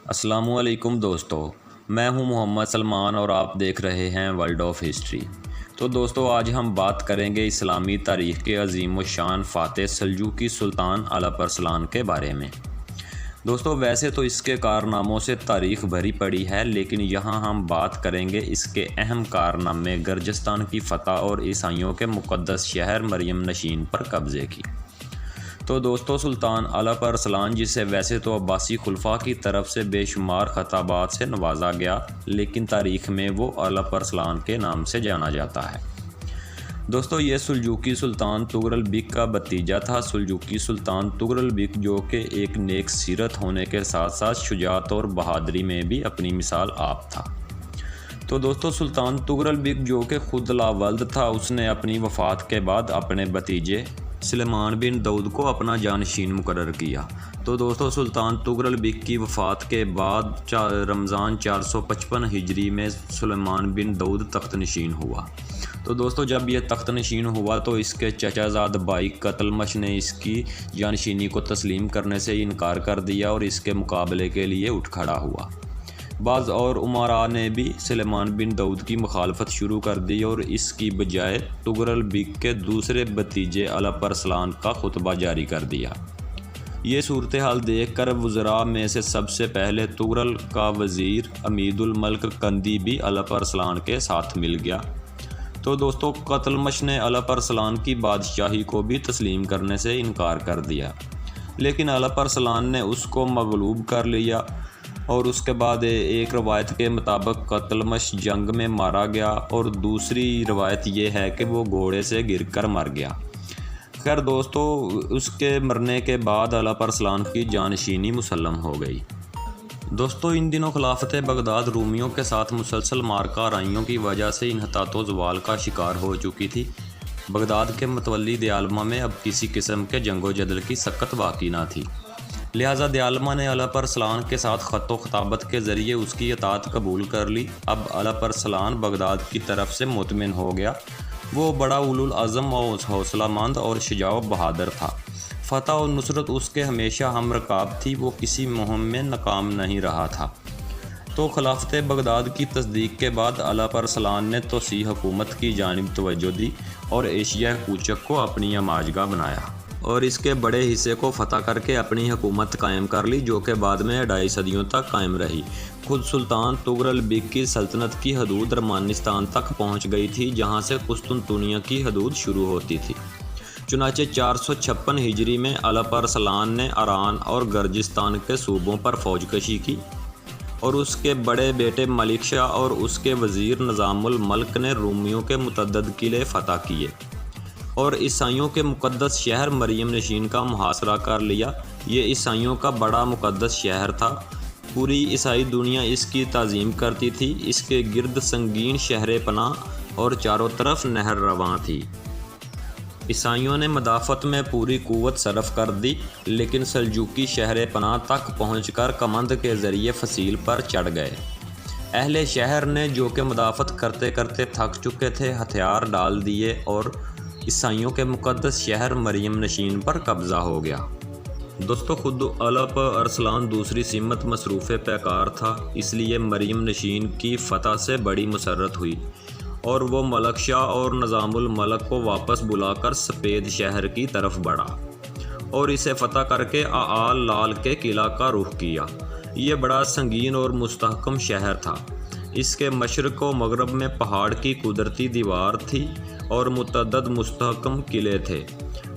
السلام علیکم دوستو، میں ہوں محمد سلمان اور آپ دیکھ رہے ہیں ورلڈ آف ہسٹری۔ تو دوستو آج ہم بات کریں گے اسلامی تاریخ کے عظیم الشان فاتح سلجوقی سلطان الپ ارسلان کے بارے میں۔ دوستو ویسے تو اس کے کارناموں سے تاریخ بھری پڑی ہے، لیکن یہاں ہم بات کریں گے اس کے اہم کارنامے گرجستان کی فتح اور عیسائیوں کے مقدس شہر مریم نشین پر قبضے کی۔ تو دوستو سلطان الپ ارسلان، جسے ویسے تو عباسی خلفاء کی طرف سے بے شمار خطابات سے نوازا گیا، لیکن تاریخ میں وہ الپ ارسلان کے نام سے جانا جاتا ہے۔ دوستو یہ سلجوقی سلطان تغرل بیگ کا بھتیجا تھا۔ سلجوقی سلطان تغرل بیگ جو کہ ایک نیک سیرت ہونے کے ساتھ ساتھ شجاعت اور بہادری میں بھی اپنی مثال آپ تھا۔ تو دوستو سلطان تغرل بیگ جو کہ خود لا ولد تھا، اس نے اپنی وفات کے بعد اپنے بھتیجے سلیمان بن داؤد کو اپنا جانشین مقرر کیا۔ تو دوستو سلطان تغرل بیگ کی وفات کے بعد رمضان 455 ہجری میں سلیمان بن داؤد تخت نشین ہوا۔ تو دوستو جب یہ تخت نشین ہوا تو اس کے چچا زاد بھائی قتلمش نے اس کی جانشینی کو تسلیم کرنے سے انکار کر دیا اور اس کے مقابلے کے لیے اٹھ کھڑا ہوا۔ بعض اور امراء نے بھی سلیمان بن داؤد کی مخالفت شروع کر دی اور اس کی بجائے تغرل بیگ کے دوسرے بھتیجے الپ ارسلان کا خطبہ جاری کر دیا۔ یہ صورتحال دیکھ کر وزراء میں سے سب سے پہلے تغرل کا وزیر امید الملک کندی بھی الپ ارسلان کے ساتھ مل گیا۔ تو دوستو قتلمش نے الپ ارسلان کی بادشاہی کو بھی تسلیم کرنے سے انکار کر دیا، لیکن الپ ارسلان نے اس کو مغلوب کر لیا اور اس کے بعد ایک روایت کے مطابق قتلمش جنگ میں مارا گیا اور دوسری روایت یہ ہے کہ وہ گھوڑے سے گر کر مر گیا۔ خیر دوستو اس کے مرنے کے بعد الپ ارسلان کی جانشینی مسلم ہو گئی۔ دوستو ان دنوں خلافت بغداد رومیوں کے ساتھ مسلسل مارکہ آرائیوں کی وجہ سے انحطاط و زوال کا شکار ہو چکی تھی۔ بغداد کے متولی دیالمہ میں اب کسی قسم کے جنگ و جدل کی سکت باقی نہ تھی، لہٰذا دیالمہ نے الپ ارسلان کے ساتھ خط و خطابت کے ذریعے اس کی اطاعت قبول کر لی۔ اب الپ ارسلان بغداد کی طرف سے مطمئن ہو گیا۔ وہ بڑا اولو العزم اور حوصلہ مند اور شجاع و بہادر تھا۔ فتح و نصرت اس کے ہمیشہ ہم رکاب تھی، وہ کسی مہم میں ناکام نہیں رہا تھا۔ تو خلافت بغداد کی تصدیق کے بعد الپ ارسلان نے توسیع حکومت کی جانب توجہ دی اور ایشیا کوچک کو اپنی اماجگاہ بنایا اور اس کے بڑے حصے کو فتح کر کے اپنی حکومت قائم کر لی، جو کہ بعد میں 2.5 صدیوں تک قائم رہی۔ خود سلطان تغرل بیگ کی سلطنت کی حدود ارمانستان تک پہنچ گئی تھی، جہاں سے قسطنطنیہ کی حدود شروع ہوتی تھی۔ چنانچہ 456 ہجری میں الپ ارسلان نے ایران اور گرجستان کے صوبوں پر فوج کشی کی اور اس کے بڑے بیٹے ملک شاہ اور اس کے وزیر نظام الملک نے رومیوں کے متعدد قلعے فتح کیے اور عیسائیوں کے مقدس شہر مریم نشین کا محاصرہ کر لیا۔ یہ عیسائیوں کا بڑا مقدس شہر تھا، پوری عیسائی دنیا اس کی تعظیم کرتی تھی۔ اس کے گرد سنگین شہر پناہ اور چاروں طرف نہر رواں تھی۔ عیسائیوں نے مدافعت میں پوری قوت صرف کر دی، لیکن سلجوقی شہر پناہ تک پہنچ کر کمند کے ذریعے فصیل پر چڑھ گئے۔ اہل شہر نے، جو کہ مدافعت کرتے کرتے تھک چکے تھے، ہتھیار ڈال دیے اور عیسائیوں کے مقدس شہر مریم نشین پر قبضہ ہو گیا۔ دوستو خود الپ ارسلان دوسری سمت مصروف پیکار تھا، اس لیے مریم نشین کی فتح سے بڑی مسرت ہوئی اور وہ ملک شاہ اور نظام الملک کو واپس بلا کر سپید شہر کی طرف بڑھا اور اسے فتح کر کے آل لال کے قلعہ کا رخ کیا۔ یہ بڑا سنگین اور مستحکم شہر تھا۔ اس کے مشرق و مغرب میں پہاڑ کی قدرتی دیوار تھی اور متعدد مستحکم قلعے تھے۔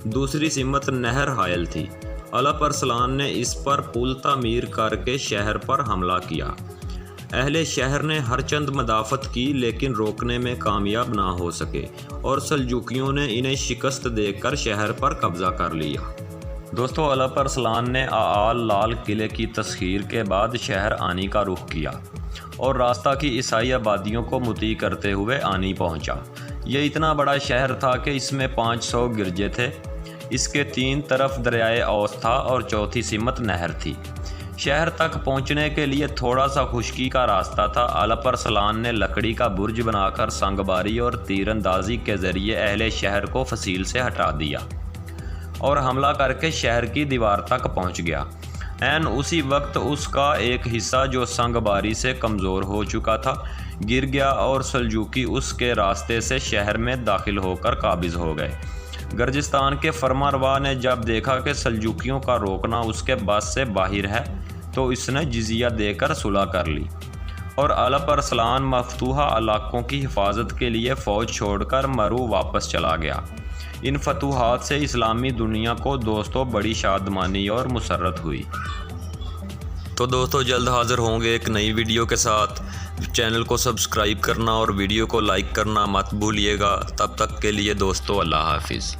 دوسری سمت نہر حائل تھی۔ الپ ارسلان نے اس پر پل تعمیر کر کے شہر پر حملہ کیا۔ اہل شہر نے ہر چند مدافعت کی، لیکن روکنے میں کامیاب نہ ہو سکے اور سلجوقیوں نے انہیں شکست دے کر شہر پر قبضہ کر لیا۔ دوستو الپ ارسلان نے آل لال قلعے کی تسخیر کے بعد شہر آنی کا رخ کیا اور راستہ کی عیسائی آبادیوں کو مطیع کرتے ہوئے آنی پہنچا۔ یہ اتنا بڑا شہر تھا کہ اس میں 500 گرجے تھے۔ اس کے 3 طرف دریائے اوس تھا اور چوتھی سمت نہر تھی۔ شہر تک پہنچنے کے لیے تھوڑا سا خشکی کا راستہ تھا۔ الپ ارسلان نے لکڑی کا برج بنا کر سنگ باری اور تیر اندازی کے ذریعے اہل شہر کو فصیل سے ہٹا دیا اور حملہ کر کے شہر کی دیوار تک پہنچ گیا۔ عین اسی وقت اس کا ایک حصہ جو سنگ باری سے کمزور ہو چکا تھا گر گیا اور سلجوقی اس کے راستے سے شہر میں داخل ہو کر قابض ہو گئے۔ گرجستان کے فرمانروا نے جب دیکھا کہ سلجوقیوں کا روکنا اس کے بس سے باہر ہے تو اس نے جزیہ دے کر صلح کر لی اور الپ ارسلان مفتوحہ علاقوں کی حفاظت کے لیے فوج چھوڑ کر مرو واپس چلا گیا۔ ان فتوحات سے اسلامی دنیا کو دوستوں بڑی شادمانی اور مسرت ہوئی۔ تو دوستوں جلد حاضر ہوں گے ایک نئی ویڈیو کے ساتھ۔ چینل کو سبسکرائب کرنا اور ویڈیو کو لائک کرنا مت بھولیے گا۔ تب تک کے لیے دوستوں اللہ حافظ۔